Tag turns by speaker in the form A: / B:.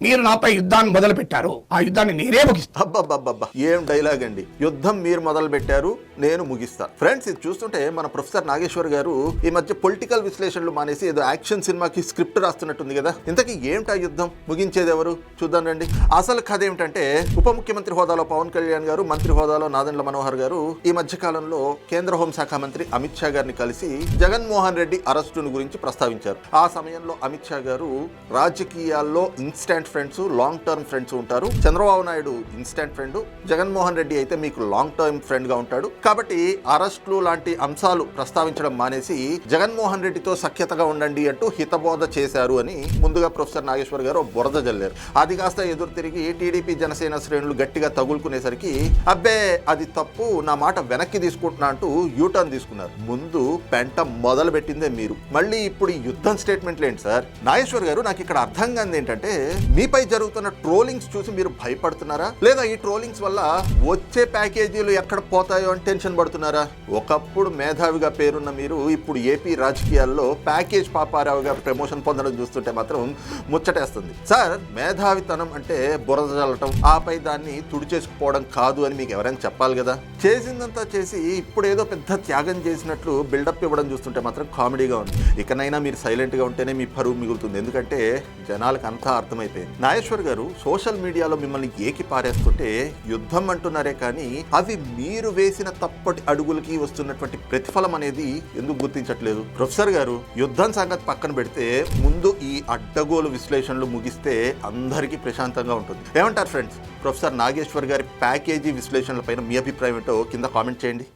A: మీరు నాపై యుద్ధాన్ని మొదలు పెట్టారు, ఆ యుద్ధాన్ని నేనే ముగిస్తాను.
B: అబ్బబ్బబ్బబ్బా, ఏం డైలాగ్ అండి. యుద్ధం మీరు మొదలు పెట్టారు, నేను ముగిస్తా. ఫ్రెండ్స్, ఇది చూస్తుంటే మన ప్రొఫెసర్ నాగేశ్వర్ గారు ఈ మధ్య పొలిటికల్ విశ్లేషణలు మానేసి ఏదో యాక్షన్ సినిమాకి స్క్రిప్ట్ రాస్తున్నట్టుంది కదా. ఇంతకీ ఏమిటా యుద్ధం, ముగించేది ఎవరు చూద్దాం రండి. అసలు కథ ఏమిటంటే, ఉప ముఖ్యమంత్రి హోదాలో పవన్ కళ్యాణ్ గారు, మంత్రి హోదాలో నాదెండ్ల మనోహర్ గారు ఈ మధ్య కాలంలో కేంద్ర హోంశాఖ మంత్రి అమిత్ షా గారిని కలిసి జగన్మోహన్ రెడ్డి అరెస్టును గురించి ప్రస్తావించారు. ఆ సమయంలో అమిత్ షా గారు, రాజకీయాల్లో instant friends, long term friends ఉంటారు. చంద్రబాబు నాయుడు ఇన్స్టాంట్ ఫ్రెండ్, జగన్మోహన్ రెడ్డి అయితే మీకు లాంగ్ టర్మ్ ఫ్రెండ్ గా ఉంటాడు. కాబట్టి అరెస్టులు లాంటి అంశాలు ప్రస్తావించడం మానేసి జగన్మోహన్ రెడ్డితో సఖ్యతగా ఉండండి అంటూ హితబోధ చేశారు అని ముందుగా ప్రొఫెసర్ నాగేశ్వర్ గారు బురద జల్లారు. అది కాస్త ఎదురు తిరిగి టీడీపీ జనసేన శ్రేణులు గట్టిగా తగులుకునేసరికి, అబ్బే అది తప్పు, నా మాట వెనక్కి తీసుకుంటున్నా అంటూ యూటర్న్ తీసుకున్నారు. ముందు పెంట మొదలు పెట్టిందే మీరు, మళ్ళీ ఇప్పుడు ఈ యుద్ధం స్టేట్మెంట్లు ఏంటి సార్? నాగేశ్వర్ గారు, నాకు ఇక్కడ అర్థం కానిది ఏంటంటే, మీపై జరుగుతున్న ట్రోలింగ్స్ చూసి మీరు భయపడుతున్నారా, లేదా ఈ ట్రోలింగ్స్ వల్ల వచ్చే ప్యాకేజీలు ఎక్కడ పోతాయో అని టెన్షన్ పడుతున్నారా? ఒకప్పుడు మేధావిగా పేరున్న మీరు ఇప్పుడు ఏపీ రాజకీయాల్లో ప్యాకేజ్ పాపారావుగా ప్రమోషన్ పొందడం చూస్తుంటే మాత్రం ముచ్చటేస్తుంది. సార్, మేధావితనం అంటే బురద చల్లటం, ఆపై దాన్ని తుడిచేసుకుపోవడం కాదు అని మీకు ఎవరైనా చెప్పాలి కదా. చేసిందంతా చేసి ఇప్పుడు ఏదో పెద్ద త్యాగం చేసినట్లు బిల్డప్ ఇవ్వడం చూస్తుంటే మాత్రం కామెడీగా ఉంది. ఇకనైనా మీరు సైలెంట్గా ఉంటేనే మీ పరువు మిగులుతుంది. ఎందుకంటే జనాలకు అంతా అర్థమైపోయింది. నాగేశ్వర్ గారు సోషల్ మీడియాలో మిమ్మల్ని ఏకి పారేస్తుంటే యుద్ధం అంటున్నారే కానీ, అవి మీరు వేసిన తప్పటి అడుగులకి వస్తున్నటువంటి ప్రతిఫలం అనేది ఎందుకు గుర్తించట్లేదు? ప్రొఫెసర్ గారు, యుద్ధం సంగతి పక్కన పెడితే ముందు ఈ అడ్డగోలు విశ్లేషణలు ముగిస్తే అందరికీ ప్రశాంతంగా ఉంటుంది. ఏమంటారు ఫ్రెండ్స్? ప్రొఫెసర్ నాగేశ్వర్ గారి ప్యాకేజీ విశ్లేషణల పైన మీ అభిప్రాయం ఏంటో కింద కామెంట్ చేయండి.